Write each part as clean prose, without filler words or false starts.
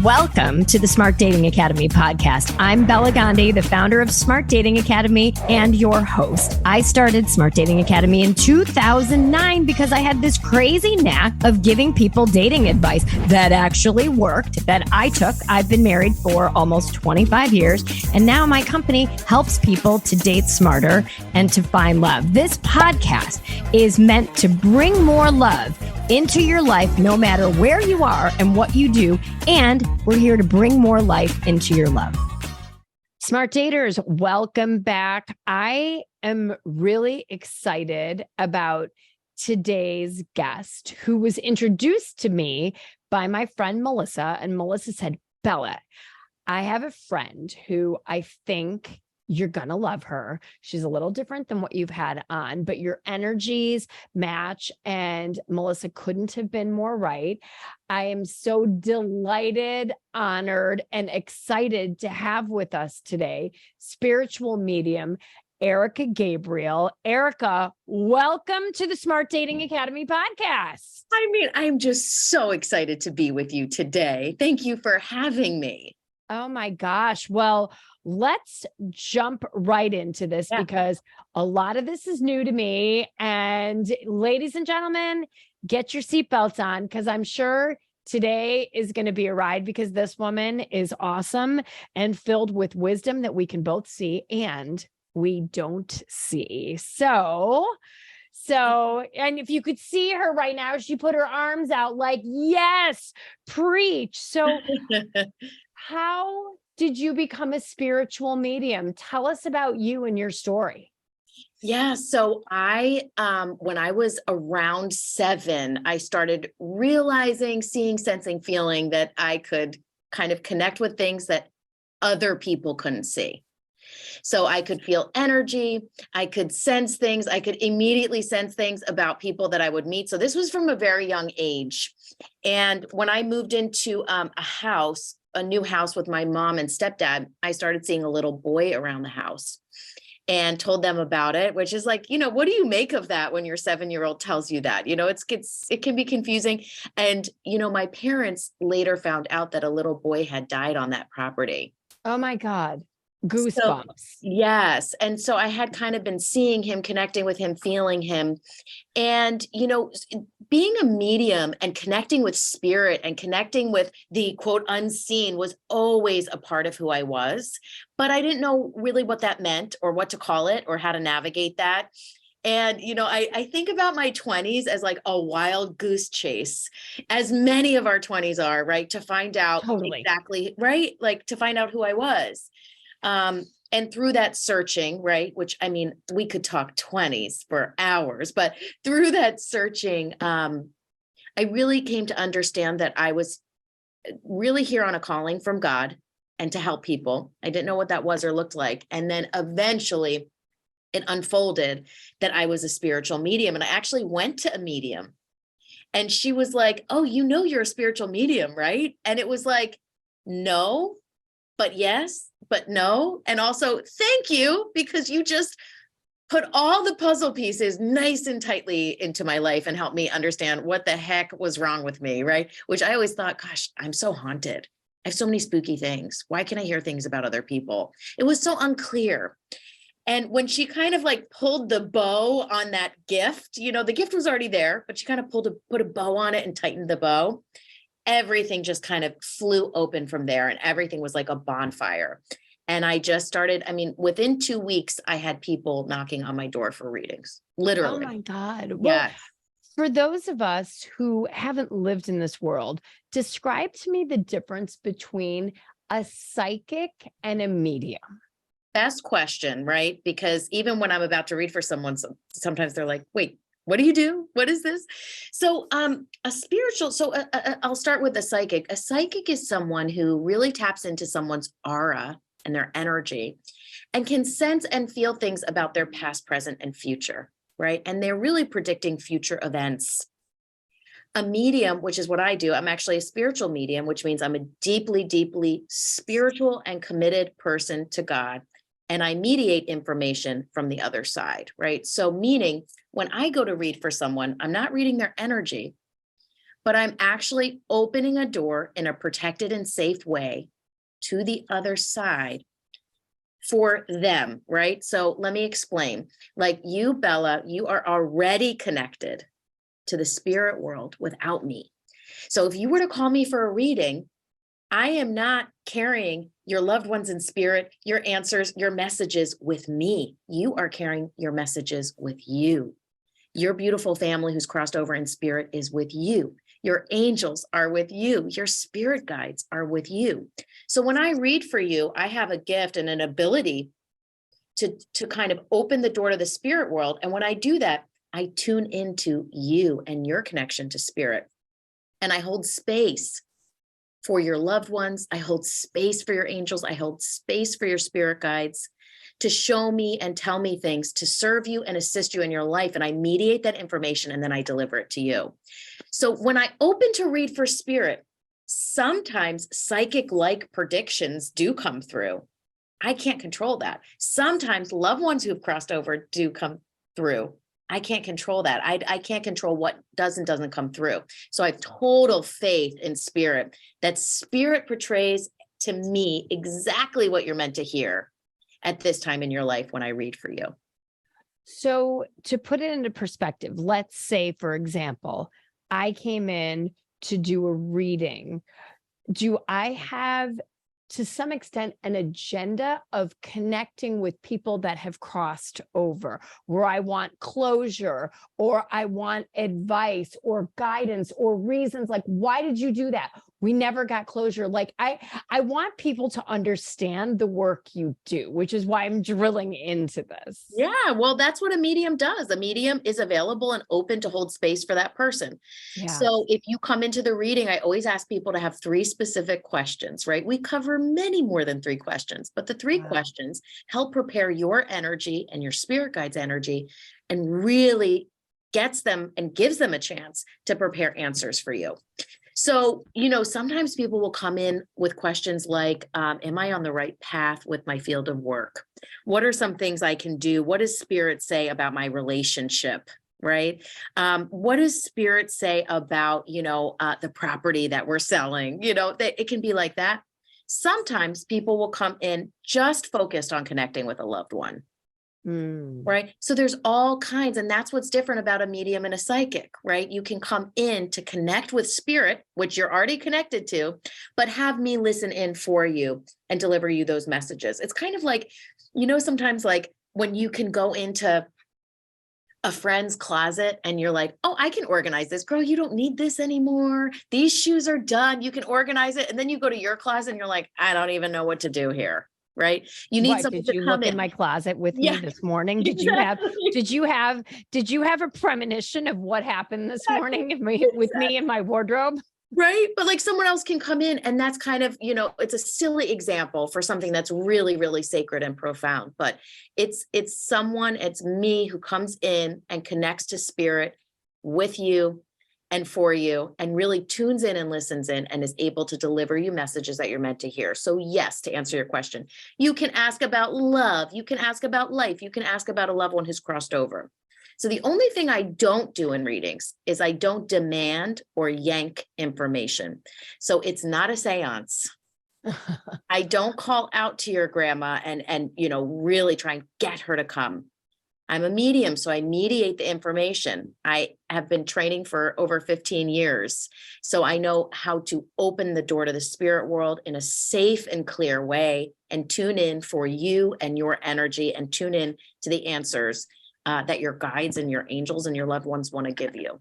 Welcome to the Smart Dating Academy podcast. I'm Bela Gandhi, the founder of Smart Dating Academy and your host. I started Smart Dating Academy in 2009 because I had this crazy knack of giving people dating advice that actually worked, that I took. I've been married for almost 25 years, and now my company helps people to date smarter and to find love. This podcast is meant to bring more love into your life, no matter where you are and what you do. And we're here to bring more life into your love. Smart daters, welcome back. I am really excited about today's guest, who was introduced to me by my friend Melissa. And Melissa said, Bela, I have a friend who I think you're going to love her. She's a little different than what you've had on, but your energies match. And Melissa couldn't have been more right. I am so delighted, honored, and excited to have with us today, spiritual medium Erika Gabriel. Erika, welcome to the Smart Dating Academy podcast. I'm just so excited to be with you today. Thank you for having me. Oh my gosh. Well, let's jump right into this because a lot of this is new to me. And ladies and gentlemen, get your seatbelts on because I'm sure today is going to be a ride because this woman is awesome and filled with wisdom that we can both see and we don't see. So, and if you could see her right now, she put her arms out like, yes, preach. So how did you become a spiritual medium? Tell us about you and your story. Yeah. So when I was around 7, I started realizing, seeing, sensing, feeling that I could kind of connect with things that other people couldn't see. So I could feel energy, I could sense things, I could immediately sense things about people that I would meet. So this was from a very young age. And when I moved into a new house with my mom and stepdad, I started seeing a little boy around the house and told them about it, which is like, what do you make of that when your 7-year-old tells you that? It can be confusing. And, my parents later found out that a little boy had died on that property. Oh my God. Goosebumps. Yes. And so I had kind of been seeing him, connecting with him, feeling him. And, being a medium and connecting with spirit and connecting with the quote unseen was always a part of who I was. But I didn't know really what that meant or what to call it or how to navigate that. And, I think about my 20s as like a wild goose chase, as many of our 20s are, right? To find out exactly, right? Like to find out who I was. And through that searching, right, which we could talk 20s for hours, but through that searching, I really came to understand that I was really here on a calling from God and to help people. I didn't know what that was or looked like. And then eventually it unfolded that I was a spiritual medium. And I actually went to a medium and she was like, oh, you're a spiritual medium, right? And it was like, no, but yes, but no. And also, thank you, because you just put all the puzzle pieces nice and tightly into my life and helped me understand what the heck was wrong with me, right? Which I always thought, gosh, I'm so haunted. I have so many spooky things. Why can I hear things about other people? It was so unclear. And when she kind of like pulled the bow on that gift, the gift was already there, but she kind of put a bow on it and tightened the bow. Everything just kind of flew open from there and everything was like a bonfire. And I just started, within 2 weeks, I had people knocking on my door for readings, literally. Oh my God. Well, for those of us who haven't lived in this world, describe to me the difference between a psychic and a medium. Best question, right? Because even when I'm about to read for someone, sometimes they're like, wait, what do you do? What is this? So I'll start with a psychic. A psychic is someone who really taps into someone's aura and their energy and can sense and feel things about their past, present, and future, right? And they're really predicting future events. A medium, which is what I do, I'm actually a spiritual medium, which means I'm a deeply, deeply spiritual and committed person to God. And I mediate information from the other side, right? So meaning when I go to read for someone, I'm not reading their energy, but I'm actually opening a door in a protected and safe way to the other side for them, right? So let me explain. Like you, Bella, you are already connected to the spirit world without me. So if you were to call me for a reading, I am not carrying your loved ones in spirit, your answers, your messages with me. You are carrying your messages with you. Your beautiful family who's crossed over in spirit is with you. Your angels are with you. Your spirit guides are with you. So when I read for you, I have a gift and an ability to kind of open the door to the spirit world. And when I do that, I tune into you and your connection to spirit. And I hold space for your loved ones. I hold space for your angels. I hold space for your spirit guides to show me and tell me things, to serve you and assist you in your life. And I mediate that information and then I deliver it to you. So when I open to read for spirit, sometimes psychic-like predictions do come through. I can't control that. Sometimes loved ones who've crossed over do come through. I can't control that. I can't control what does and doesn't come through. So I have total faith in spirit, that spirit portrays to me exactly what you're meant to hear at this time in your life when I read for you. So to put it into perspective, let's say, for example, I came in to do a reading. Do I have, to some extent, an agenda of connecting with people that have crossed over, where I want closure, or I want advice or guidance or reasons like, why did you do that? We never got closure. Like I want people to understand the work you do, which is why I'm drilling into this. Yeah, well, that's what a medium does. A medium is available and open to hold space for that person. Yeah. So if you come into the reading, I always ask people to have 3 specific questions, right? We cover many more than 3 questions, but the 3 questions help prepare your energy and your spirit guide's energy and really gets them and gives them a chance to prepare answers for you. So, sometimes people will come in with questions like, am I on the right path with my field of work? What are some things I can do? What does spirit say about my relationship? Right? What does spirit say about, the property that we're selling? It can be like that. Sometimes people will come in just focused on connecting with a loved one. Right. So there's all kinds, and that's what's different about a medium and a psychic, right? You can come in to connect with spirit, which you're already connected to, but have me listen in for you and deliver you those messages. It's kind of like, sometimes like when you can go into a friend's closet and you're like, oh, I can organize this. Girl, you don't need this anymore. These shoes are done. You can organize it. And then you go to your closet and you're like, I don't even know what to do here. Right? You need someone to come in. Did you look in my closet with me this morning? Did you have a premonition of what happened this morning with me in my wardrobe? Right. But like someone else can come in, and that's kind of, it's a silly example for something that's really, really sacred and profound. But it's me who comes in and connects to spirit with you and for you, and really tunes in and listens in and is able to deliver you messages that you're meant to hear. So yes, to answer your question, you can ask about love, you can ask about life, you can ask about a loved one who's crossed over. So the only thing I don't do in readings is I don't demand or yank information. So it's not a seance. I don't call out to your grandma and really try and get her to come. I'm a medium, so I mediate the information. I have been training for over 15 years, so I know how to open the door to the spirit world in a safe and clear way and tune in for you and your energy and tune in to the answers that your guides and your angels and your loved ones want to give you.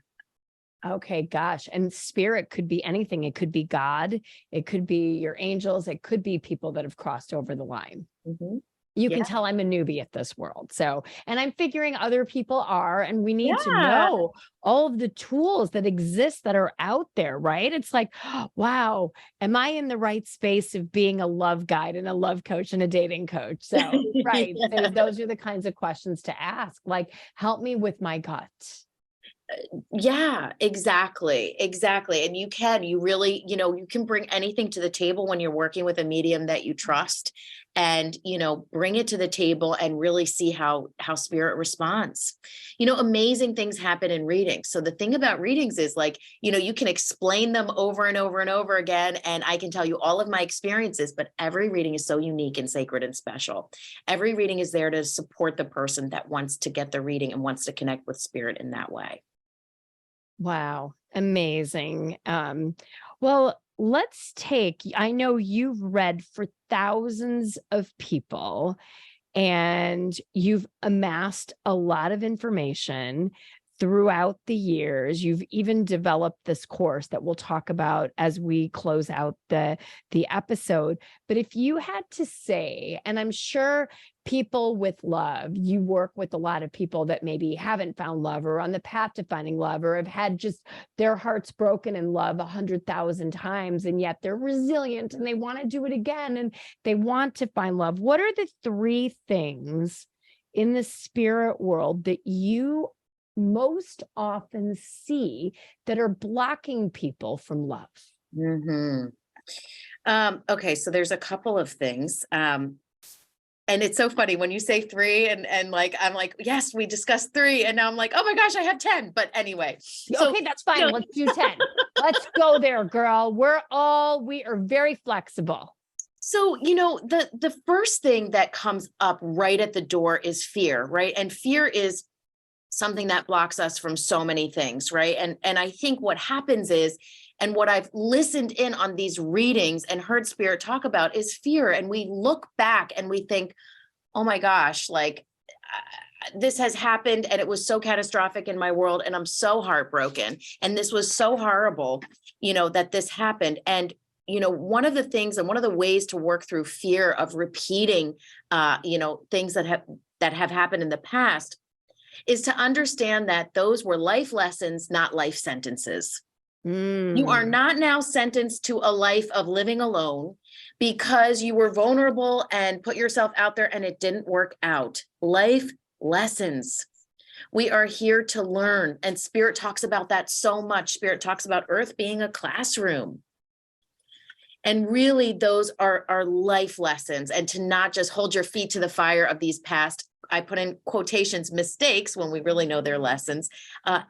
Okay, gosh. And spirit could be anything. It could be God. It could be your angels. It could be people that have crossed over the line. Mm-hmm. You can tell I'm a newbie at this world. So, and I'm figuring other people are, and we need to know all of the tools that exist that are out there, right? It's like, wow, am I in the right space of being a love guide and a love coach and a dating coach? So, right. Those are the kinds of questions to ask. Like, help me with my gut. Yeah, exactly. And you really, you can bring anything to the table when you're working with a medium that you trust, and, bring it to the table and really see how spirit responds. Amazing things happen in readings. So the thing about readings is, like, you can explain them over and over and over again, and I can tell you all of my experiences, but every reading is so unique and sacred and special. Every reading is there to support the person that wants to get the reading and wants to connect with spirit in that way. Wow, amazing. Well, I know you've read for thousands of people and you've amassed a lot of information throughout the years. You've even developed this course that we'll talk about as we close out the episode. But if you had to say, and I'm sure people with love, you work with a lot of people that maybe haven't found love or on the path to finding love, or have had just their hearts broken in love 100,000 times, and yet they're resilient and they want to do it again and they want to find love. What are the 3 things in the spirit world that you most often see that are blocking people from love? Mm-hmm. Okay, so there's a couple of things. And it's so funny when you say 3 and like, I'm like, yes, we discussed 3. And now I'm like, oh my gosh, I have 10. But anyway. Okay, that's fine. Let's do 10. Let's go there, girl. We are very flexible. So, the first thing that comes up right at the door is fear, right? And fear is something that blocks us from so many things, right? And I think what happens is, and what I've listened in on these readings and heard spirit talk about, is fear. And we look back and we think, oh my gosh, like this has happened and it was so catastrophic in my world and I'm so heartbroken. And this was so horrible, that this happened. And one of the things and one of the ways to work through fear of repeating, things that have happened in the past is to understand that those were life lessons, not life sentences. You are not now sentenced to a life of living alone because you were vulnerable and put yourself out there and it didn't work out. Life lessons. We are here to learn. And spirit talks about that so much. Spirit talks about earth being a classroom. And really, those are life lessons, and to not just hold your feet to the fire of these past, I put in quotations, mistakes, when we really know they're lessons,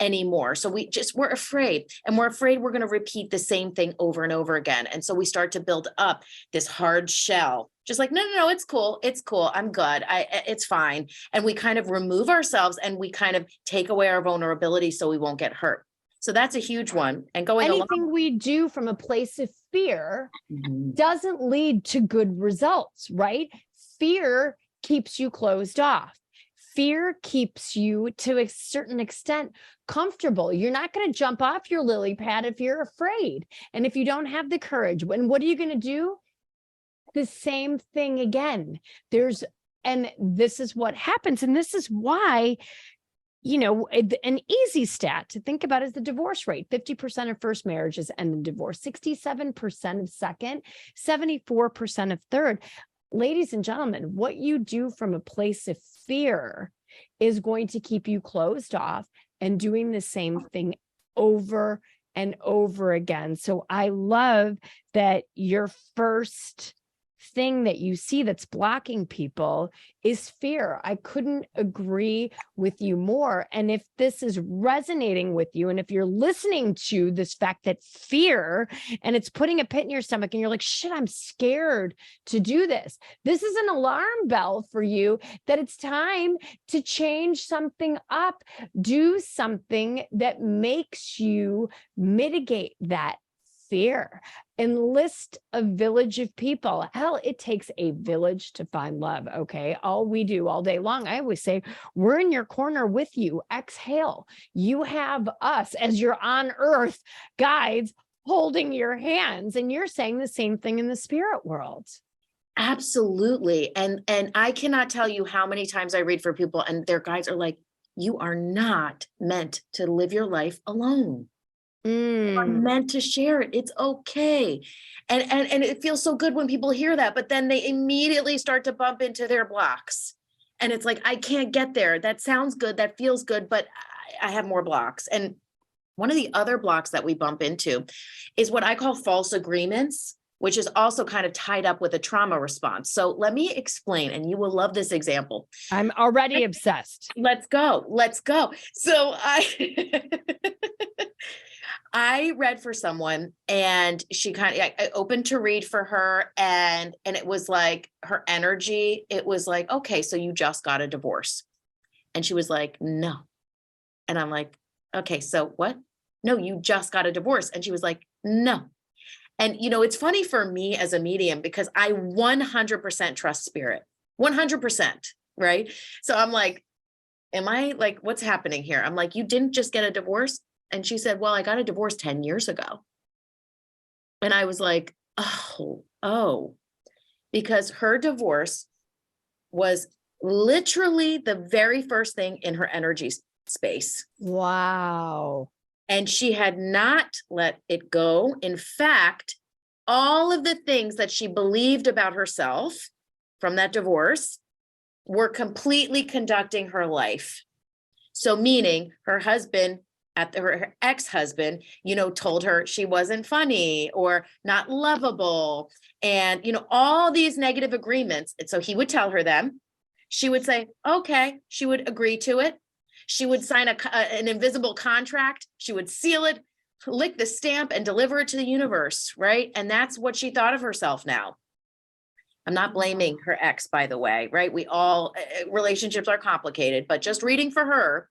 anymore. So we're afraid, and we're afraid we're going to repeat the same thing over and over again. And so we start to build up this hard shell, just like, no, it's cool. I'm good. It's fine. And we kind of remove ourselves and we kind of take away our vulnerability so we won't get hurt. So that's a huge one. And anything we do from a place of fear doesn't lead to good results, right? Fear keeps you closed off. Fear keeps you, to a certain extent, comfortable. You're not going to jump off your lily pad if you're afraid. And if you don't have the courage, what are you going to do? The same thing again. And this is what happens. And this is why, an easy stat to think about is the divorce rate. 50% of first marriages end in divorce, 67% of second, 74% of third. Ladies and gentlemen, what you do from a place of fear is going to keep you closed off and doing the same thing over and over again. So I love that your first thing that you see that's blocking people is fear. I couldn't agree with you more. And if this is resonating with you, and if you're listening to this fact that fear, and it's putting a pit in your stomach and you're like, shit, I'm scared to do this. This is an alarm bell for you that it's time to change something up, do something that makes you mitigate that fear. Enlist a village of people. Hell, it takes a village to find love. Okay. All we do all day long, I always say, we're in your corner with you. Exhale. You have us as your on earth guides holding your hands. And you're saying the same thing in the spirit world. Absolutely. And I cannot tell you how many times I read for people and their guides are like, you are not meant to live your life alone. You are meant to share it. It's okay. And it feels so good when people hear that, but then they immediately start to bump into their blocks. And it's like, I can't get there. That sounds good. That feels good. But I have more blocks. And one of the other blocks that we bump into is what I call false agreements, which is also kind of tied up with a trauma response. So let me explain, and you will love this example. I'm already obsessed. Let's go. Let's go. So I read for someone, and I opened to read for her, and it was like her energy. It was like, okay, so you just got a divorce. And she was like, no. And I'm like, okay, so what? No, you just got a divorce. And she was like, no. And, it's funny for me as a medium because I 100% trust spirit, 100%. Right. So I'm like, am I like, what's happening here? I'm like, you didn't just get a divorce. And she said, well, I got a divorce 10 years ago. And I was like, oh, because her divorce was literally the very first thing in her energy space. Wow. And she had not let it go. In fact, all of the things that she believed about herself from that divorce were completely conducting her life. So meaning her husband, her ex-husband, told her she wasn't funny or not lovable, and, all these negative agreements. And so he would tell her them. She would say, okay. She would agree to it. She would sign an invisible contract. She would seal it, lick the stamp, and deliver it to the universe, right? And that's what she thought of herself now. I'm not blaming her ex, by the way, right? We all, relationships are complicated, but just reading for her,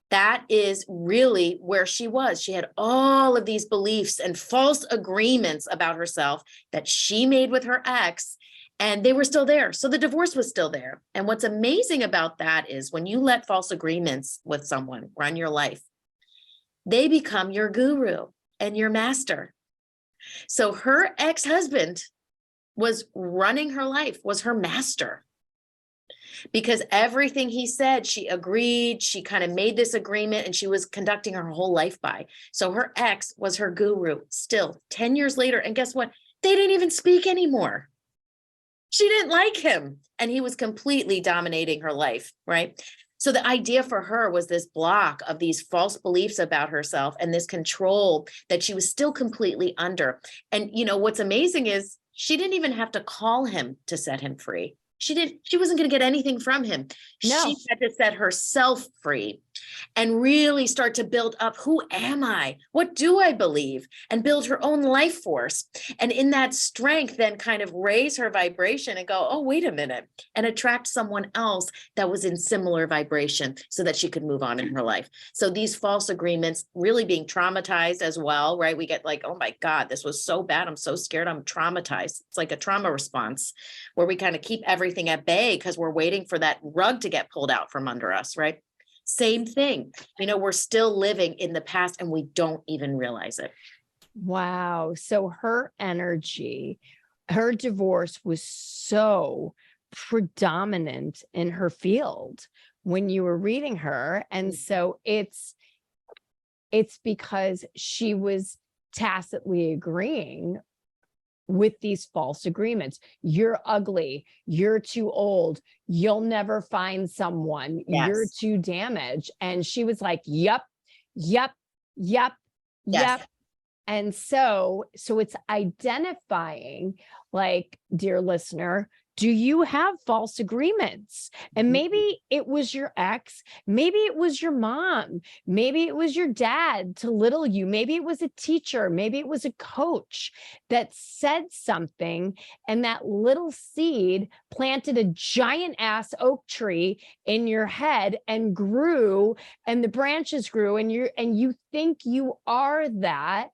that is really where she was. She had all of these beliefs and false agreements about herself that she made with her ex, and they were still there. So the divorce was still there. And what's amazing about that is when you let false agreements with someone run your life, they become your guru and your master. So her ex-husband was running her life, was her master. Because everything he said, she agreed, she kind of made this agreement, and she was conducting her whole life by. So her ex was her guru still 10 years later. And guess what? They didn't even speak anymore. She didn't like him, and he was completely dominating her life, right? So the idea for her was this block of these false beliefs about herself and this control that she was still completely under. And what's amazing is she didn't even have to call him to set him free. She wasn't going to get anything from him. No. She had to set herself free and really start to build up. Who am I? What do I believe? And build her own life force. And in that strength, then kind of raise her vibration and go, oh, wait a minute, and attract someone else that was in similar vibration so that she could move on in her life. So these false agreements, really being traumatized as well, right? We get like, oh my God, this was so bad. I'm so scared. I'm traumatized. It's like a trauma response where we kind of keep everything at bay because we're waiting for that rug to get pulled out from under us, right? Same thing. We're still living in the past and we don't even realize it. Wow. So her energy, her divorce was so predominant in her field when you were reading her. And so it's because she was tacitly agreeing with these false agreements. You're ugly. You're too old. You'll never find someone. Yes. You're too damaged. And she was like, yep. Yes. And so it's identifying, like, dear listener, do you have false agreements? And maybe it was your ex, maybe it was your mom, maybe it was your dad to little you, maybe it was a teacher, maybe it was a coach that said something, and that little seed planted a giant ass oak tree in your head and grew, and the branches grew, and you think you are that.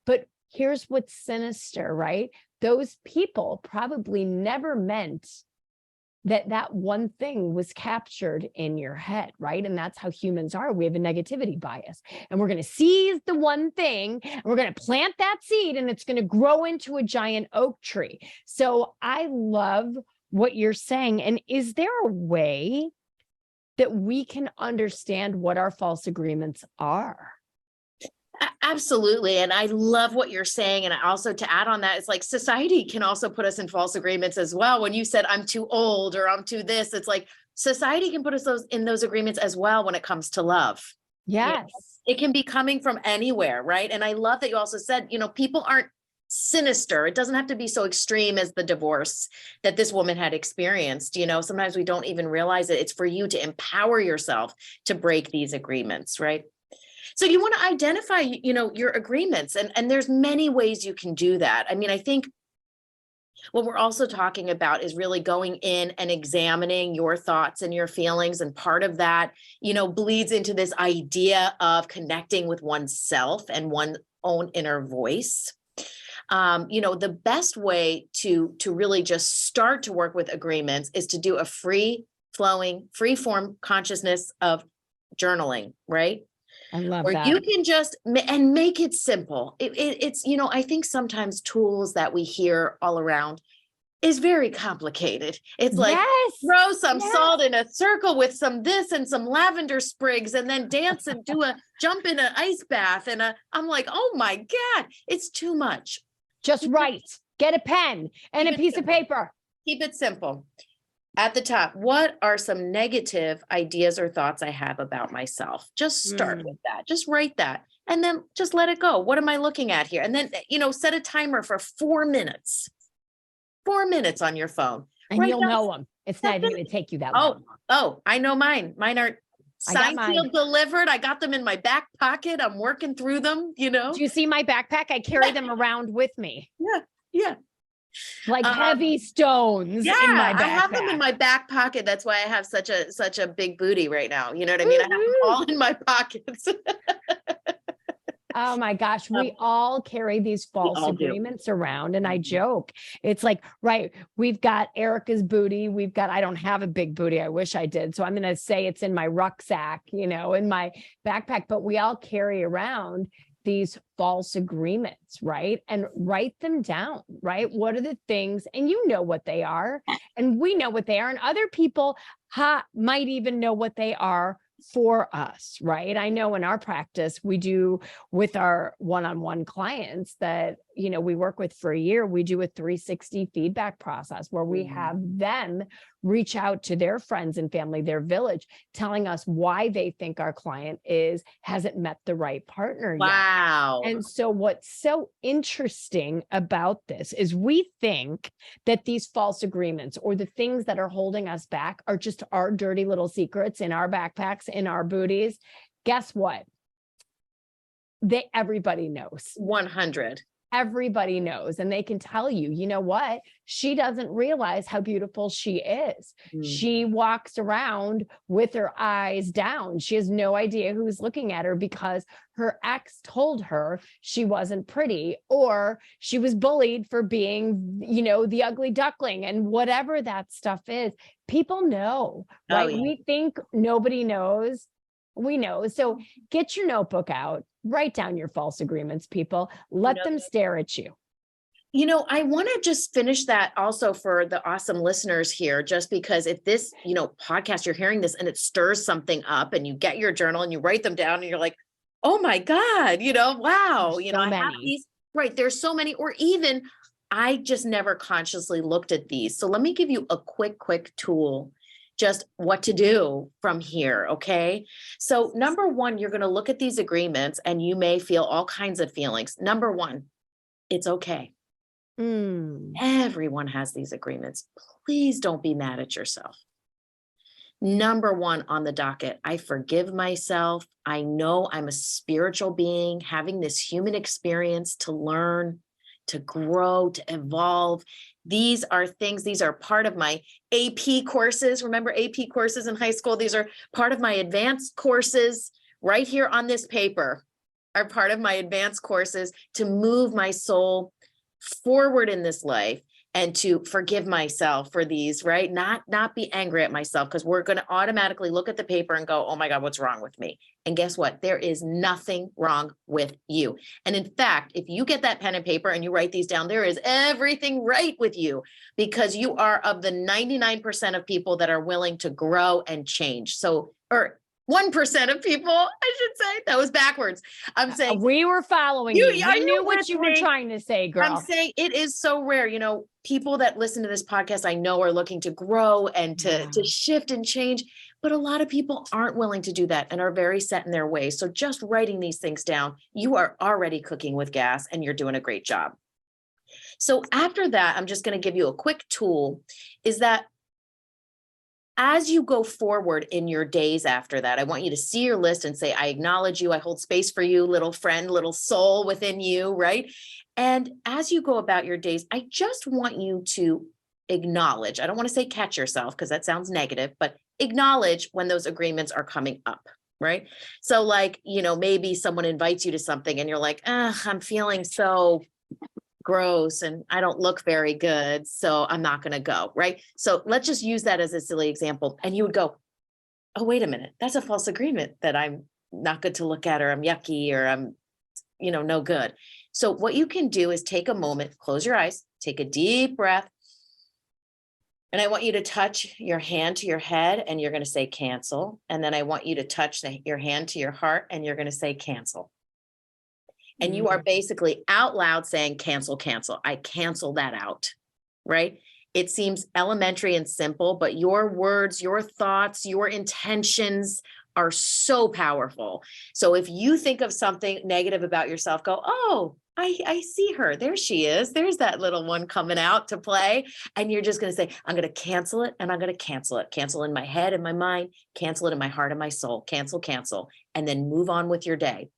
But here's what's sinister, right? Those people probably never meant that one thing was captured in your head, right? And that's how humans are. We have a negativity bias, and we're going to seize the one thing, and we're going to plant that seed, and it's going to grow into a giant oak tree. So I love what you're saying. And is there a way that we can understand what our false agreements are? Absolutely. And I love what you're saying. And also to add on that, it's like society can also put us in false agreements as well. When you said, I'm too old or I'm too this, it's like society can put us in those agreements as well when it comes to love, Yes. It can be coming from anywhere, right? And I love that you also said, people aren't sinister. It doesn't have to be so extreme as the divorce that this woman had experienced. Sometimes we don't even realize it. It's for you to empower yourself to break these agreements, right? So you want to identify, your agreements, and there's many ways you can do that. I mean, I think what we're also talking about is really going in and examining your thoughts and your feelings. And part of that, bleeds into this idea of connecting with oneself and one's own inner voice. The best way to really just start to work with agreements is to do a free form consciousness of journaling, right? I love Where that. you can just and make it simple. It's, I think sometimes tools that we hear all around is very complicated. It's like, throw some salt in a circle with some this and some lavender sprigs, and then dance and do a jump in an ice bath. And I'm like, oh my God, it's too much. Just write, get a pen and a piece of paper. Keep it simple. At the top, what are some negative ideas or thoughts I have about myself? Just start with that. Just write that. And then just let it go. What am I looking at here? And then, set a timer for 4 minutes. 4 minutes on your phone. And you'll know them. It's not even going to take you that long. Oh, I know mine. Mine are signed, sealed, delivered. I got them in my back pocket. I'm working through them, Do you see my backpack? I carry them around with me. Yeah. Like heavy stones in my backpack. I have them in my back pocket. That's why I have such a big booty right now. You know what I mean? I have them all in my pockets. Oh my gosh, we all carry these false agreements around. And I joke, it's like, right, we've got Erika's booty. I don't have a big booty. I wish I did. So I'm going to say it's in my rucksack, in my backpack, but we all carry around these false agreements, right? And write them down, right? What are the things, and what they are, and we know what they are, and other people might even know what they are for us, right? I know in our practice, we do with our one-on-one clients that, we work with for a year, we do a 360 feedback process where we have them reach out to their friends and family, their village, telling us why they think our client hasn't met the right partner yet. Wow. And so what's so interesting about this is we think that these false agreements or the things that are holding us back are just our dirty little secrets in our backpacks, in our booties. Guess what? Everybody knows. 100. Everybody knows, and they can tell you, what? She doesn't realize how beautiful she is. She walks around with her eyes down. She has no idea who's looking at her because her ex told her she wasn't pretty, or she was bullied for being, the ugly duckling, and whatever that stuff is. People know, right? We think nobody knows. We know. So get your notebook out, write down your false agreements, people, let them stare at you. I want to just finish that also for the awesome listeners here, just because if this, podcast, you're hearing this and it stirs something up, and you get your journal and you write them down and you're like, oh my God, wow, I have these, right. There's so many, or even I just never consciously looked at these. So let me give you a quick tool, just what to do from here. Okay. So number one, you're going to look at these agreements and you may feel all kinds of feelings. Number one, it's okay. Everyone has these agreements. Please don't be mad at yourself. Number one on the docket, I forgive myself. I know I'm a spiritual being having this human experience to learn, to grow, to evolve. These are part of my AP courses. Remember AP courses in high school? These are part of my advanced courses right here on this paper, are part of my advanced courses to move my soul forward in this life and to forgive myself for these, right? Not be angry at myself, because we're going to automatically look at the paper and go, oh my God, what's wrong with me? And guess what? There is nothing wrong with you. And in fact, if you get that pen and paper and you write these down, there is everything right with you, because you are of the 99% of people that are willing to grow and change. So, or 1% of people, I should say. That was backwards. I'm saying we were following you. I knew what you were trying to say, girl. I'm saying it is so rare. People that listen to this podcast, I know, are looking to grow and to shift and change. But a lot of people aren't willing to do that and are very set in their ways. So just writing these things down, you are already cooking with gas and you're doing a great job. So after that, I'm just going to give you a quick tool, is that as you go forward in your days after that, I want you to see your list and say, I acknowledge you. I hold space for you, little friend, little soul within you, right? And as you go about your days, I just want you to acknowledge. I don't want to say catch yourself because that sounds negative, but acknowledge when those agreements are coming up, right? So like, maybe someone invites you to something and you're like, I'm feeling so gross and I don't look very good, so I'm not going to go, right? So let's just use that as a silly example. And you would go, oh, wait a minute, that's a false agreement that I'm not good to look at, or I'm yucky, or I'm, no good. So what you can do is take a moment, close your eyes, take a deep breath. And I want you to touch your hand to your head and you're going to say cancel. And then I want you to touch your hand to your heart and you're going to say cancel. And you are basically out loud saying, cancel, cancel. I cancel that out, right? It seems elementary and simple, but your words, your thoughts, your intentions are so powerful. So if you think of something negative about yourself, go, oh, I see her. There she is. There's that little one coming out to play. And you're just going to say, I'm going to cancel it and I'm going to cancel it. Cancel in my head and my mind, cancel it in my heart and my soul. Cancel, cancel, and then move on with your day.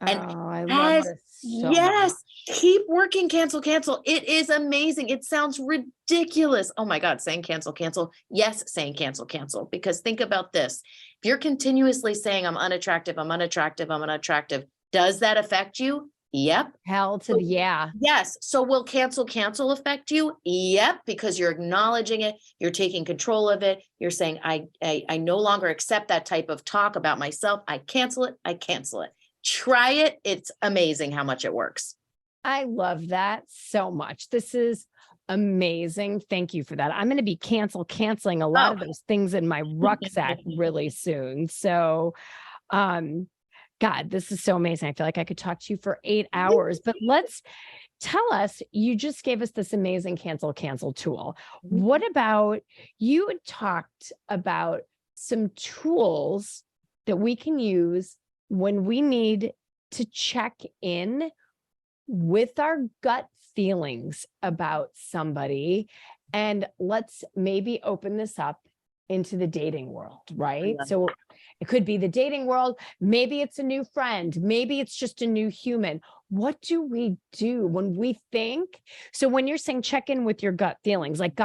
And I love this so yes, much. keep working, cancel, cancel. It is amazing. It sounds ridiculous. Oh my God, saying cancel, cancel. Yes, saying cancel, cancel. Because think about this. If you're continuously saying I'm unattractive, I'm unattractive, I'm unattractive, does that affect you? Yep. Hell to the yeah. Yes. So will cancel, cancel affect you? Yep. Because you're acknowledging it. You're taking control of it. You're saying, I no longer accept that type of talk about myself. I cancel it. I cancel it. Try it. It's amazing how much it works. I love that so much. This is amazing. Thank you for that. I'm going to be canceling a lot of those things in my rucksack really soon. So, God, this is so amazing. I feel like I could talk to you for 8 hours, but let's tell us, you just gave us this amazing cancel tool. What about, you had talked about some tools that we can use when we need to check in with our gut feelings about somebody. And let's maybe open this up into the dating world, right? So it could be the dating world. Maybe it's a new friend. Maybe it's just a new human. What do we do when we think? So when you're saying check in with your gut feelings like,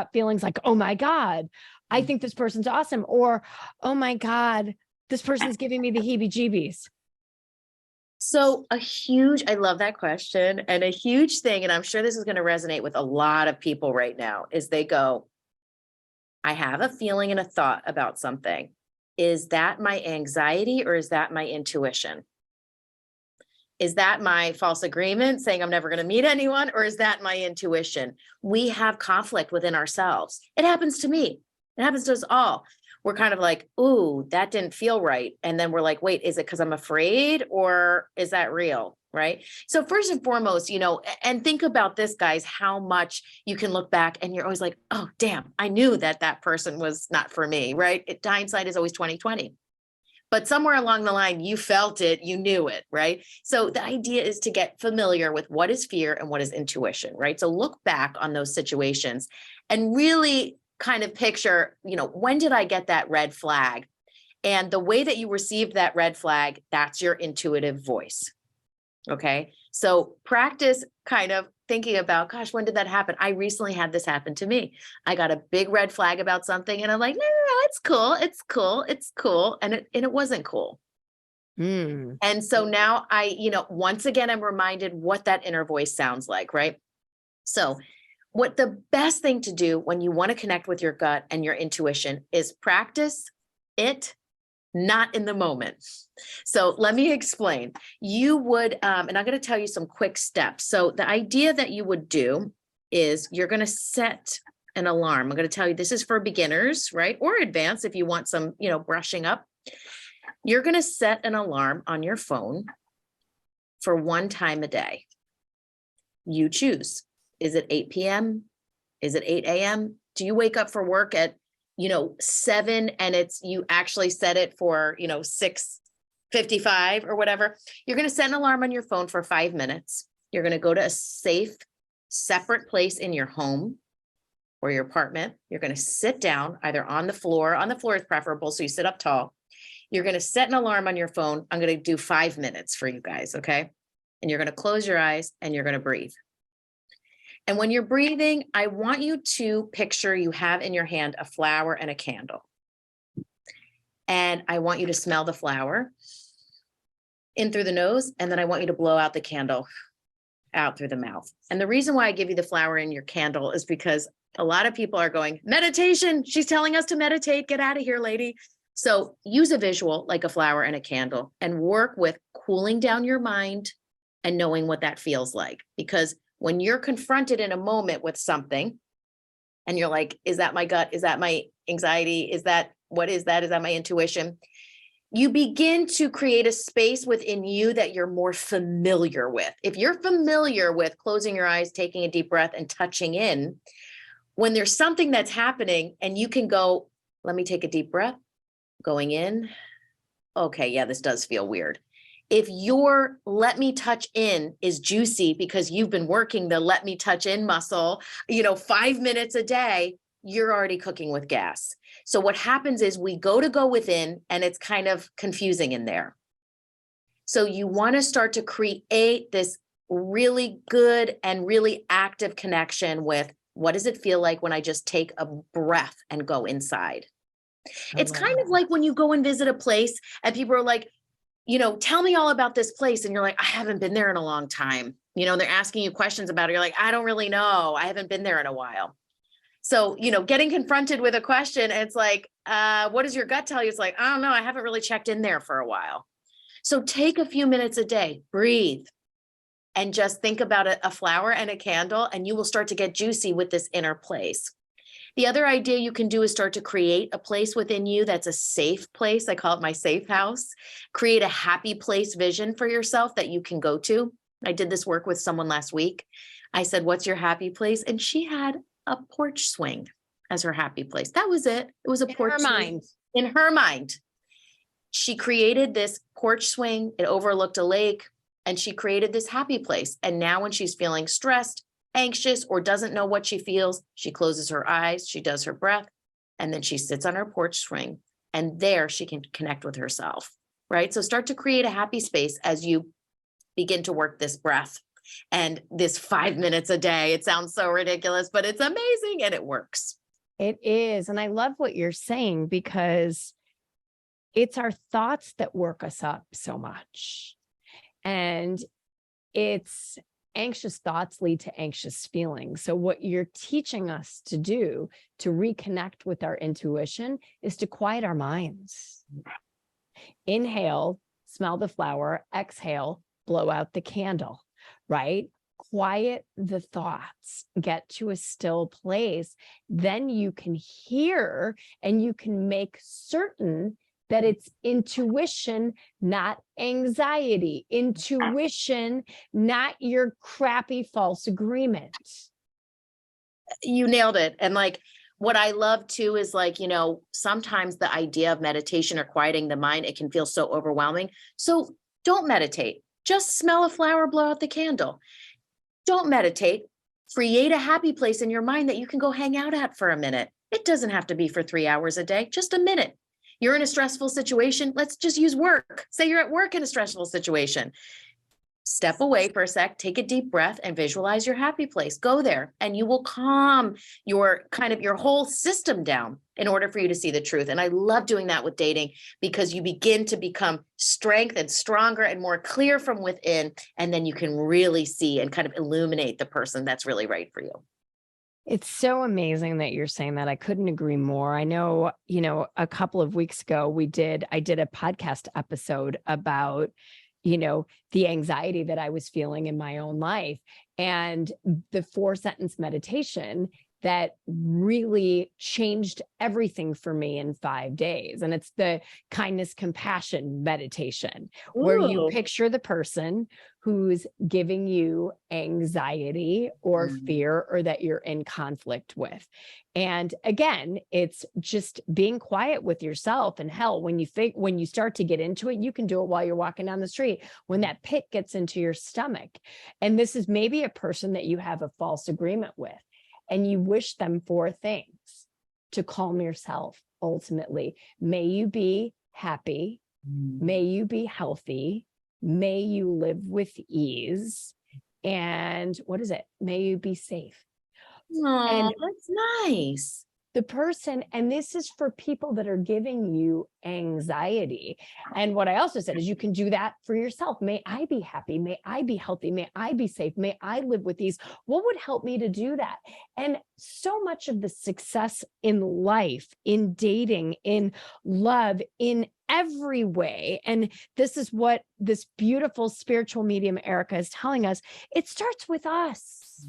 oh my God, I think this person's awesome. Or, oh my God, this person's giving me the heebie-jeebies. So I love that question, and a huge thing, and I'm sure this is going to resonate with a lot of people right now, is they go, I have a feeling and a thought about something. Is that my anxiety or is that my intuition? Is that my false agreement saying I'm never going to meet anyone, or is that my intuition? We have conflict within ourselves. It happens to me. It happens to us all. We're kind of like, ooh, that didn't feel right. And then we're like, wait, is it because I'm afraid or is that real? Right. So first and foremost, and think about this, guys, how much you can look back and you're always like, oh, damn, I knew that person was not for me. Right. Hindsight is always 20/20. But somewhere along the line, you felt it, you knew it, right? So the idea is to get familiar with what is fear and what is intuition, right? So look back on those situations and really kind of picture, when did I get that red flag? And the way that you received that red flag, that's your intuitive voice. Okay. So practice kind of thinking about, gosh, when did that happen? I recently had this happen to me. I got a big red flag about something and I'm like, no, it's cool. It's cool. It's cool. And it wasn't cool. And so now once again, I'm reminded what that inner voice sounds like, right? So what the best thing to do when you want to connect with your gut and your intuition is practice it, not in the moment. So let me explain. You would, and I'm going to tell you some quick steps. So the idea that you would do is you're going to set an alarm. I'm going to tell you this is for beginners, right? Or advanced if you want some, brushing up. You're going to set an alarm on your phone for one time a day. You choose. Is it 8 p.m.? Is it 8 a.m.? Do you wake up for work at 7 and you actually set it for, 6:55 or whatever, you're going to set an alarm on your phone for 5 minutes. You're going to go to a safe, separate place in your home or your apartment. You're going to sit down either on the floor. On the floor is preferable, so you sit up tall. You're going to set an alarm on your phone. I'm going to do 5 minutes for you guys, okay? And you're going to close your eyes and you're going to breathe. And when you're breathing, I want you to picture you have in your hand a flower and a candle. And I want you to smell the flower in through the nose, and then I want you to blow out the candle out through the mouth. And the reason why I give you the flower in your candle is because a lot of people are going, meditation, she's telling us to meditate, get out of here, lady. So use a visual like a flower and a candle and work with cooling down your mind and knowing what that feels like. Because when you're confronted in a moment with something and you're like, is that my gut? Is that my anxiety? What is that? Is that my intuition? You begin to create a space within you that you're more familiar with. If you're familiar with closing your eyes, taking a deep breath and touching in, when there's something that's happening and you can go, let me take a deep breath, going in. Okay, yeah, this does feel weird. If your let me touch in is juicy because you've been working the let me touch in muscle, 5 minutes a day, you're already cooking with gas. So what happens is we go within and it's kind of confusing in there. So you want to start to create this really good and really active connection with what does it feel like when I just take a breath and go inside? It's kind of like when you go and visit a place and people are like, tell me all about this place. And you're like, I haven't been there in a long time. They're asking you questions about it. You're like, I don't really know. I haven't been there in a while. So, getting confronted with a question, it's like, what does your gut tell you? It's like, I don't know. I haven't really checked in there for a while. So take a few minutes a day, breathe, and just think about a flower and a candle, and you will start to get juicy with this inner place. The other idea you can do is start to create a place within you that's a safe place. I call it my safe house. Create a happy place vision for yourself that you can go to. I did this work with someone last week. I said, what's your happy place? And she had a porch swing as her happy place. That was it. It was a porch swing. In her mind. She created this porch swing. It overlooked a lake, and she created this happy place. And now when she's feeling stressed, anxious, or doesn't know what she feels, she closes her eyes, she does her breath, and then she sits on her porch swing, and there she can connect with herself, right? So start to create a happy space as you begin to work this breath and this 5 minutes a day. It sounds so ridiculous, but it's amazing and it works. It is. And I love what you're saying because it's our thoughts that work us up so much. And it's anxious thoughts lead to anxious feelings. So what you're teaching us to do to reconnect with our intuition is to quiet our minds. Inhale, smell the flower, exhale, blow out the candle, right? Quiet the thoughts, get to a still place. Then you can hear and you can make certain that it's intuition, not anxiety. Intuition, not your crappy false agreement. You nailed it. And what I love too is sometimes the idea of meditation or quieting the mind, it can feel so overwhelming. So don't meditate. Just smell a flower, blow out the candle. Don't meditate. Create a happy place in your mind that you can go hang out at for a minute. It doesn't have to be for 3 hours a day, just a minute. You're in a stressful situation. Let's just use work. Say you're at work in a stressful situation. Step away for a sec, take a deep breath and visualize your happy place. Go there and you will calm your whole system down in order for you to see the truth. And I love doing that with dating because you begin to become strength and stronger and more clear from within. And then you can really see and kind of illuminate the person that's really right for you. It's so amazing that you're saying that. I couldn't agree more. I know, a couple of weeks ago, I did a podcast episode about, the anxiety that I was feeling in my own life. And the 4-sentence meditation that really changed everything for me in 5 days. And it's the kindness compassion meditation, where you Ooh. picture the person who's giving you anxiety or fear, or that you're in conflict with. And again, it's just being quiet with yourself. And hell, when you start to get into it, you can do it while you're walking down the street, when that pit gets into your stomach. And this is maybe a person that you have a false agreement with, and you wish them 4 things to calm yourself. Ultimately, may you be happy, may you be healthy, may you live with ease, and what is it? May you be safe. Oh, And that's nice. the person, and this is for people that are giving you anxiety. And what I also said is you can do that for yourself. May I be happy, may I be healthy, may I be safe, may I live with ease. What would help me to do that? And so much of the success in life, in dating, in love, in every way, and this is what this beautiful spiritual medium Erika is telling us, it starts with us.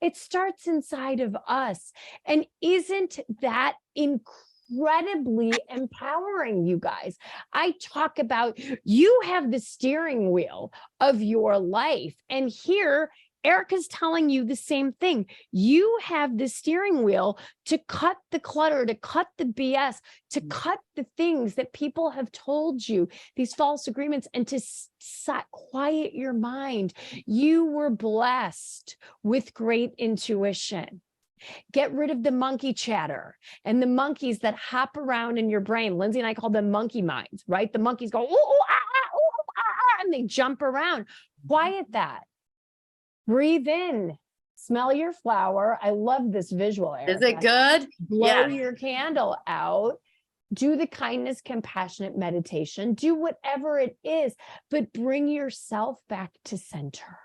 It starts inside of us. And isn't that incredibly empowering, you guys? I talk about, you have the steering wheel of your life. And here, Erika's telling you the same thing. You have the steering wheel to cut the clutter, to cut the BS, to cut the things that people have told you, these false agreements, and to quiet your mind. You were blessed with great intuition. Get rid of the monkey chatter and the monkeys that hop around in your brain. Lindsay and I call them monkey minds, right? The monkeys go, ooh, ooh, ah, ah, ooh, ah, ah, and they jump around. Quiet that. Breathe in, smell your flower. I love this visual, Erika. Is it good? Blow your candle out. Do the kindness, compassionate meditation. Do whatever it is, but bring yourself back to center.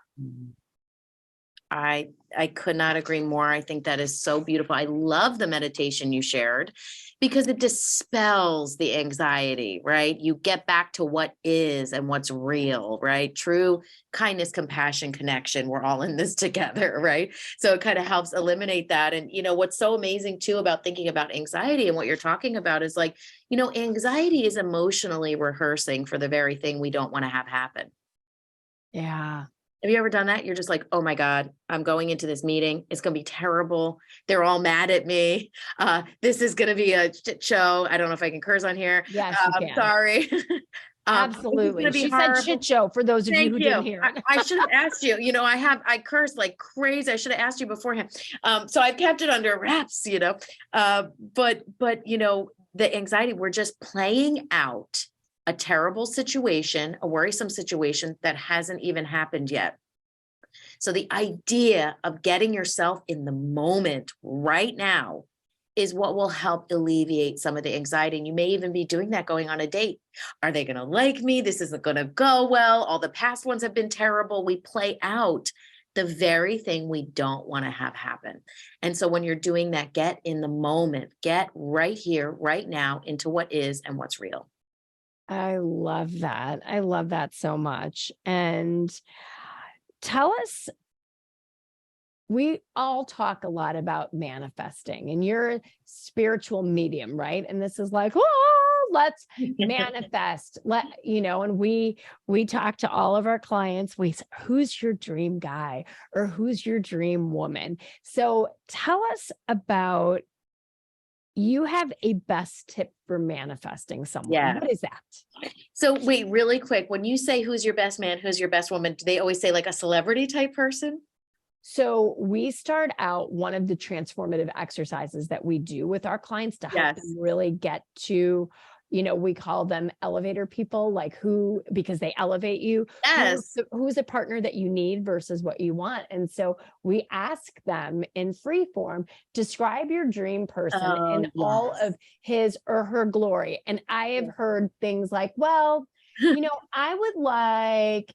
I could not agree more. I think that is so beautiful. I love the meditation you shared because it dispels the anxiety, right? You get back to what is and what's real, right? True kindness, compassion, connection. We're all in this together, right? So it kind of helps eliminate that. And, you know, what's so amazing too about thinking about anxiety and what you're talking about is like, you know, anxiety is emotionally rehearsing for the very thing we don't want to have happen. Yeah. Have you ever done that? You're just like, oh my God, I'm going into this meeting. It's going to be terrible. They're all mad at me. This is going to be a shit show. I don't know if I can curse on here. Yes, you I'm can. sorry. Absolutely. She said shit show for those of you who didn't hear it. I should have asked you, you know, I curse like crazy. I should have asked you beforehand. So I've kept it under wraps, you know, but, you know, the anxiety, we're just playing out a terrible situation, a worrisome situation that hasn't even happened yet. So the idea of getting yourself in the moment right now is what will help alleviate some of the anxiety. And you may even be doing that going on a date. Are they going to like me? This isn't going to go well. All the past ones have been terrible. We play out the very thing we don't want to have happen. And so when you're doing that, get in the moment, get right here, right now into what is and what's real. I love that. I love that so much. And tell us, we all talk a lot about manifesting, and you're a spiritual medium, right? And this is like, oh, let's manifest. And we talk to all of our clients. We say, who's your dream guy or who's your dream woman? So tell us about, you have a best tip for manifesting someone. Yeah. What is that? So wait, really quick. When you say who's your best man, who's your best woman, do they always say like a celebrity type person? So we start out, one of the transformative exercises that we do with our clients to help them really get to, we call them elevator people, like who, because they elevate you. Yes. Who's a partner that you need versus what you want. And so we ask them in free form, describe your dream person in all of his or her glory. And I have heard things like, well, I would like,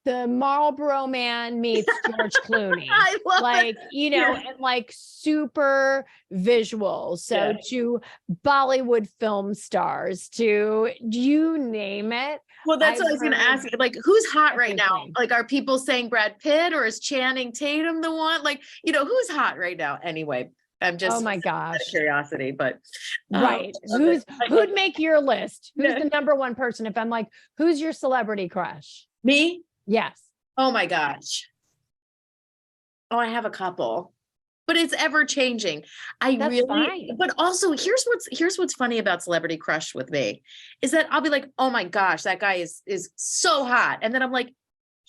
the Marlboro Man meets George Clooney. I love like, it. and like super visuals. So to Bollywood film stars, to you name it. Well, that's what I was going to ask you. Like, who's hot right now? Like, are people saying Brad Pitt or is Channing Tatum the one? Like, who's hot right now? Anyway, I'm just oh my gosh, out of curiosity, but right. Who'd make your list? Who's the number one person? If I'm like, who's your celebrity crush? Me? Yes. Oh my gosh. Oh, I have a couple, but it's ever changing. Fine. But also here's what's funny about celebrity crush with me is that I'll be like, oh my gosh, that guy is so hot. And then I'm like,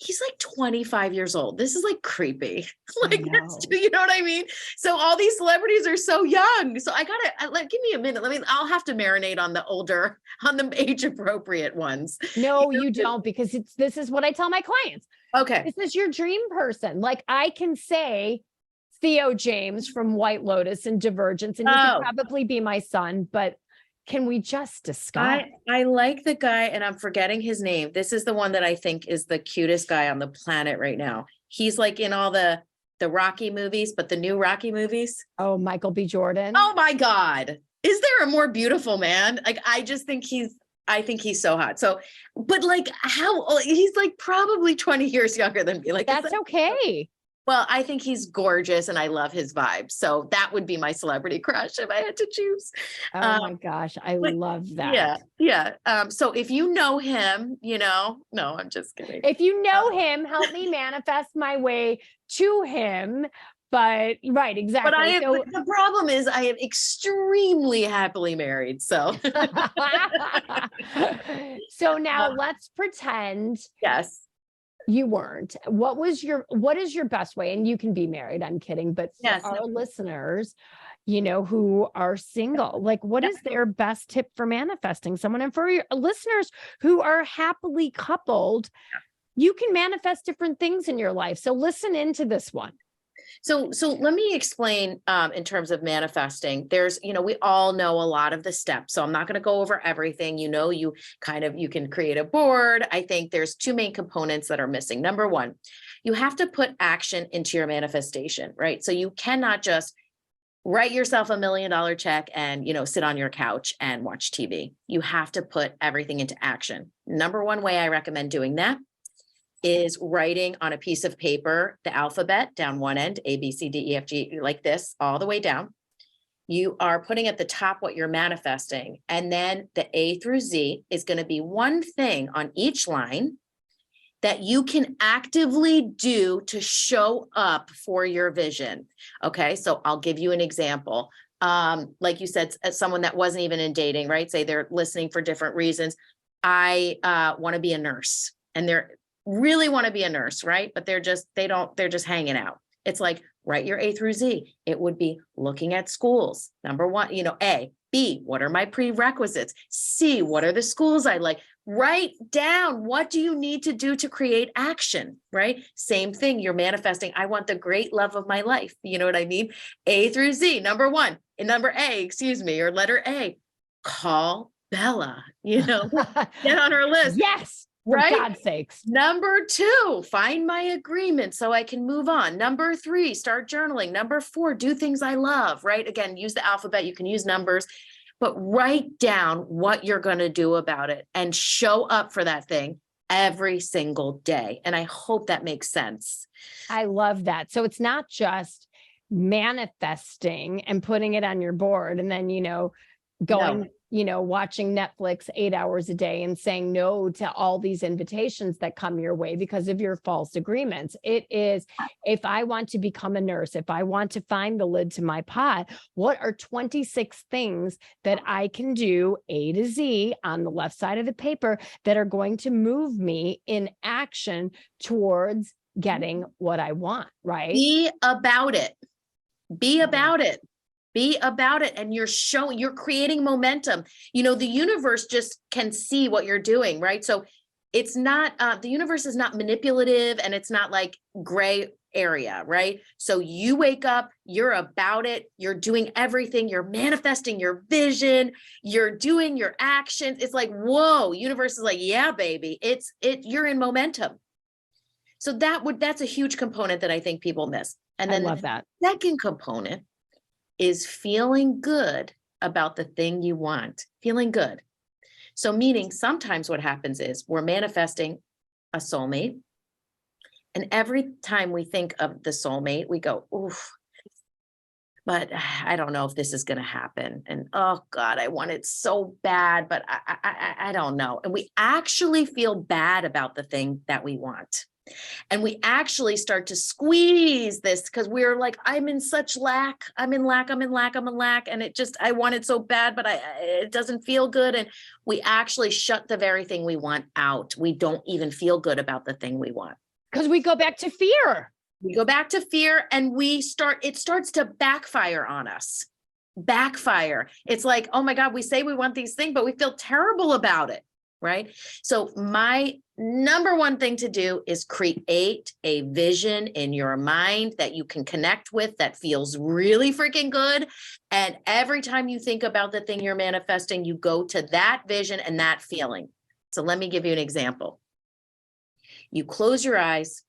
he's like 25 years old. This is like creepy. Like, you know what I mean? So all these celebrities are so young. So give me a minute. I'll have to marinate on the age appropriate ones. No, you don't, because this is what I tell my clients. Okay. This is your dream person. Like I can say Theo James from White Lotus and Divergence, and he could probably be my son, but can we just discuss? I like the guy, and I'm forgetting his name. This is the one that I think is the cutest guy on the planet right now. He's like in all the Rocky movies, but the new Rocky movies. Oh, Michael B. Jordan. Oh my God. Is there a more beautiful man? Like, I think he's so hot. So, but like he's like probably 20 years younger than me. Like, that's okay. Well, I think he's gorgeous and I love his vibe. So that would be my celebrity crush if I had to choose. Oh my gosh. I love that. Yeah. Yeah. So if you know him, no, I'm just kidding. If you know him, help me manifest my way to him. But right, exactly. But the problem is I am extremely happily married. So, so now let's pretend. Yes. You weren't. What is your best way? And you can be married. I'm kidding. But for our listeners, who are single, like what is their best tip for manifesting someone? And for your listeners who are happily coupled, you can manifest different things in your life. So listen into this one. So let me explain in terms of manifesting. There's, we all know a lot of the steps. So I'm not going to go over everything. You can create a board. I think there's two main components that are missing. Number one, you have to put action into your manifestation, right? So you cannot just write yourself $1 million check and, sit on your couch and watch TV. You have to put everything into action. Number one way I recommend doing that is writing on a piece of paper, the alphabet down one end, A, B, C, D, E, F, G, like this, all the way down. You are putting at the top what you're manifesting. And then the A through Z is going to be one thing on each line that you can actively do to show up for your vision. Okay. So I'll give you an example. Like you said, as someone that wasn't even in dating, right? Say they're listening for different reasons. I want to be a nurse, and they're really want to be a nurse, right? But they're just hanging out. It's like, write your A through Z. It would be looking at schools. Number one, A. B, what are my prerequisites? C, what are the schools I like? Write down, what do you need to do to create action, right? Same thing, you're manifesting, I want the great love of my life. You know what I mean? A through Z, number one, and letter A, call Bella, get on her list. Yes. Right? For God's sakes. Number two, find my agreement so I can move on. Number three, start journaling. Number four, do things I love, right? Again, use the alphabet. You can use numbers, but write down what you're going to do about it and show up for that thing every single day. And I hope that makes sense. I love that. So it's not just manifesting and putting it on your board and then, going, watching Netflix 8 hours a day and saying no to all these invitations that come your way because of your false agreements. It is, if I want to become a nurse, if I want to find the lid to my pot, what are 26 things that I can do A to Z on the left side of the paper that are going to move me in action towards getting what I want, right? Be about it. Be about it. Be about it. And you're creating momentum. The universe just can see what you're doing, right? So it's not, the universe is not manipulative and it's not like gray area, right? So you wake up, you're about it, you're doing everything, you're manifesting your vision, you're doing your actions. It's like, whoa, universe is like, yeah, baby, you're in momentum. So that's a huge component that I think people miss. And then I love that. the second component is feeling good about the thing you want, feeling good. So meaning sometimes what happens is we're manifesting a soulmate. And every time we think of the soulmate, we go, oof, but I don't know if this is going to happen. And oh God, I want it so bad, but I don't know. And we actually feel bad about the thing that we want. And we actually start to squeeze this because we're like, I'm in such lack. I'm in lack. I'm in lack. I'm in lack. And I want it so bad, but it doesn't feel good. And we actually shut the very thing we want out. We don't even feel good about the thing we want. Because we go back to fear. We go back to fear and it starts to backfire on us. Backfire. It's like, oh my God, we say we want these things, but we feel terrible about it. Right. So my number one thing to do is create a vision in your mind that you can connect with that feels really freaking good. And every time you think about the thing you're manifesting, you go to that vision and that feeling. So let me give you an example. You close your eyes,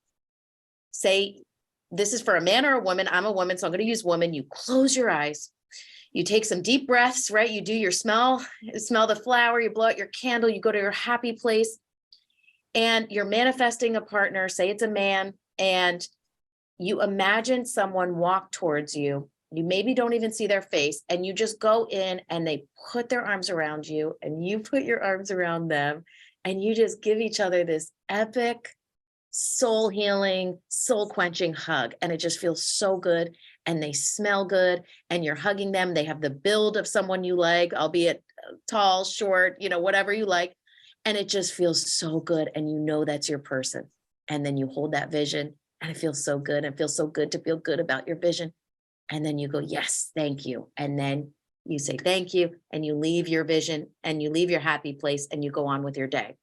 say, this is for a man or a woman. I'm a woman, so I'm going to use woman. You close your eyes. You take some deep breaths, right? You do your smell the flower, you blow out your candle, you go to your happy place, and you're manifesting a partner, say it's a man, and you imagine someone walk towards you. You maybe don't even see their face, and you just go in and they put their arms around you and you put your arms around them, and you just give each other this epic, soul healing, soul quenching hug. And it just feels so good. And they smell good, and you're hugging them. They have the build of someone you like, albeit tall, short, whatever you like. And it just feels so good. And you know that's your person. And then you hold that vision and it feels so good. It feels so good to feel good about your vision. And then you go, yes, thank you. And then you say, thank you. And you leave your vision and you leave your happy place and you go on with your day.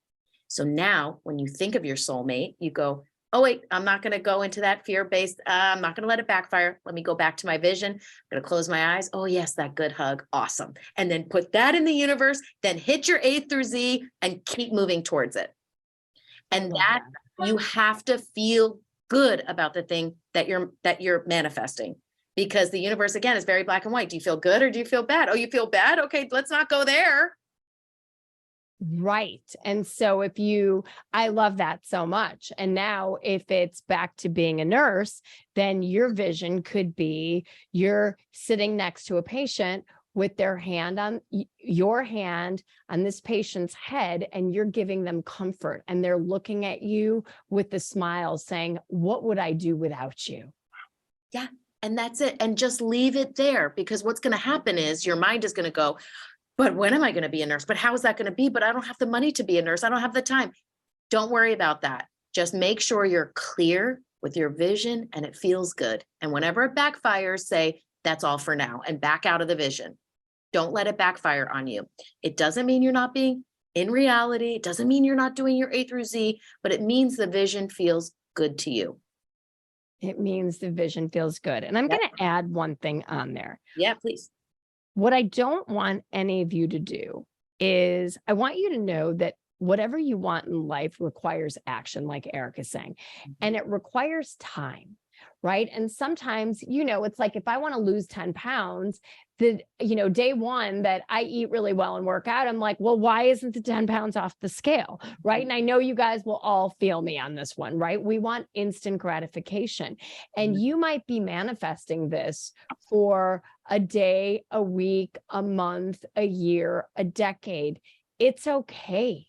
So now when you think of your soulmate, you go, oh, wait, I'm not going to go into that fear-based. I'm not going to let it backfire. Let me go back to my vision. I'm going to close my eyes. Oh, yes, that good hug. Awesome. And then put that in the universe, then hit your A through Z and keep moving towards it. And that you have to feel good about the thing that you're manifesting, because the universe, again, is very black and white. Do you feel good or do you feel bad? Oh, you feel bad? Okay, let's not go there. Right. And so I love that so much. And now if it's back to being a nurse, then your vision could be you're sitting next to a patient with their hand on your hand on this patient's head, and you're giving them comfort, and they're looking at you with a smile saying, what would I do without you? Yeah. And that's it. And just leave it there, because what's going to happen is your mind is going to go, but when am I going to be a nurse? But how is that going to be? But I don't have the money to be a nurse. I don't have the time. Don't worry about that. Just make sure you're clear with your vision and it feels good. And whenever it backfires, say, that's all for now, and back out of the vision. Don't let it backfire on you. It doesn't mean you're not being in reality. It doesn't mean you're not doing your A through Z, but it means the vision feels good to you. It means the vision feels good. And I'm going to add one thing on there. Yeah, please. What I don't want any of you to do is I want you to know that whatever you want in life requires action, like Erika's saying, and it requires time, right? And sometimes, it's like if I want to lose 10 pounds, day one that I eat really well and work out, I'm like, well, why isn't the 10 pounds off the scale, right? And I know you guys will all feel me on this one, right? We want instant gratification. And you might be manifesting this for a day, a week, a month, a year, a decade. It's okay.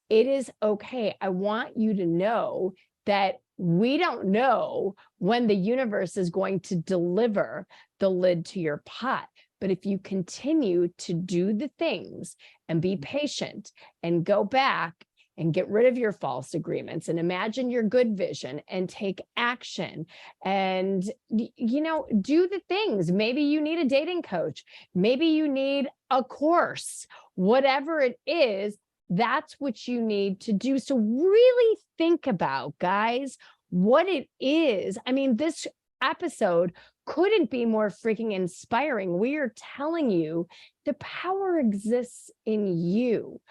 It is okay. I want you to know that we don't know when the universe is going to deliver the lid to your pot. But if you continue to do the things and be patient and go back and get rid of your false agreements and imagine your good vision and take action and, do the things. Maybe you need a dating coach. Maybe you need a course, whatever it is. That's what you need to do. So really think about, guys, what it is. I mean, this episode couldn't be more freaking inspiring. We are telling you the power exists in you,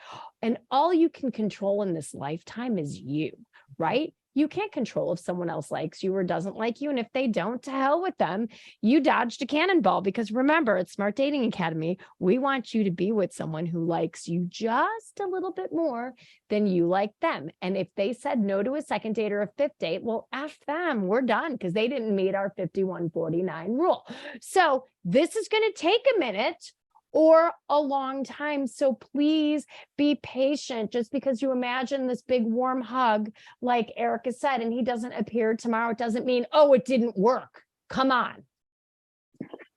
and all you can control in this lifetime is you, right? You can't control if someone else likes you or doesn't like you. And if they don't, to hell with them. You dodged a cannonball, because remember, at Smart Dating Academy, we want you to be with someone who likes you just a little bit more than you like them. And if they said no to a second date or a fifth date, well, F them. We're done, because they didn't meet our 51-49 rule. So this is going to take a minute or a long time. So please be patient. Just because you imagine this big warm hug, like Erika said, and he doesn't appear tomorrow, it doesn't mean, oh, it didn't work. Come on.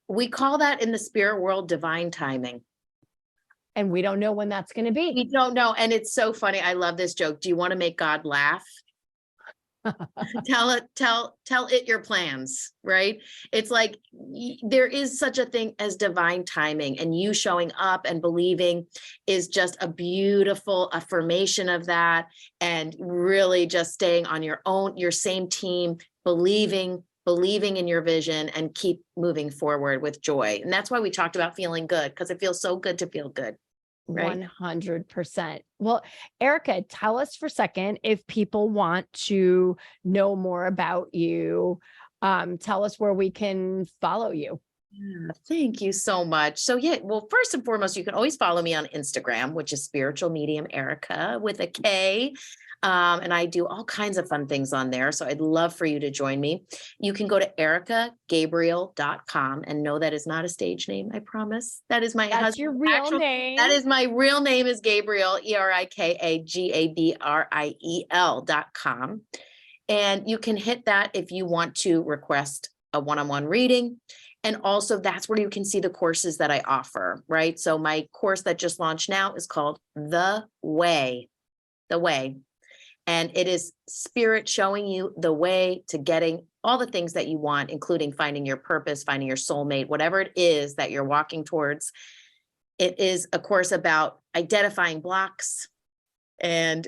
We call that in the spirit world divine timing. And we don't know when that's going to be. We don't know. And it's so funny. I love this joke. Do you want to make God laugh? Tell it your plans, right? It's like there is such a thing as divine timing, and you showing up and believing is just a beautiful affirmation of that. And really just staying on your same team, believing in your vision, and keep moving forward with joy. And that's why we talked about feeling good, because it feels so good to feel good. Right? 100%. Well, Erika, tell us for a second, if people want to know more about you, tell us where we can follow you. Yeah, thank you so much. So well, first and foremost, you can always follow me on Instagram, which is Spiritual Medium Erika with a K. And I do all kinds of fun things on there. So I'd love for you to join me. You can go to erikagabriel.com, and no, that is not a stage name. I promise. That is my That's your real name. That is my real name, is Gabriel, ErikaGabriel.com. And you can hit that if you want to request a one-on-one reading. And also that's where you can see the courses that I offer, right? So my course that just launched now is called The Way. And it is spirit showing you the way to getting all the things that you want, including finding your purpose, finding your soulmate, whatever it is that you're walking towards. It is a course about identifying blocks and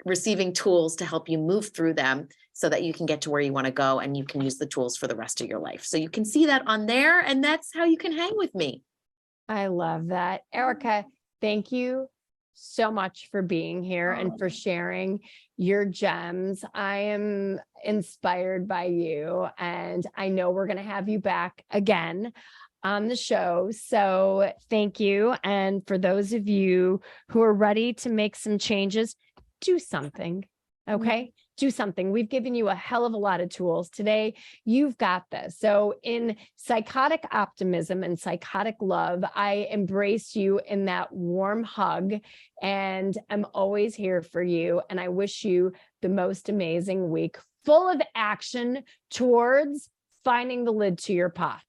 receiving tools to help you move through them so that you can get to where you want to go, and you can use the tools for the rest of your life. So you can see that on there, and that's how you can hang with me. I love that. Erika, thank you so much for being here and for sharing your gems. I am inspired by you, and I know we're going to have you back again on the show. So thank you. And for those of you who are ready to make some changes, do something. Okay. Do something. We've given you a hell of a lot of tools today. You've got this. So in psychotic optimism and psychotic love, I embrace you in that warm hug, and I'm always here for you. And I wish you the most amazing week, full of action towards finding the lid to your pot.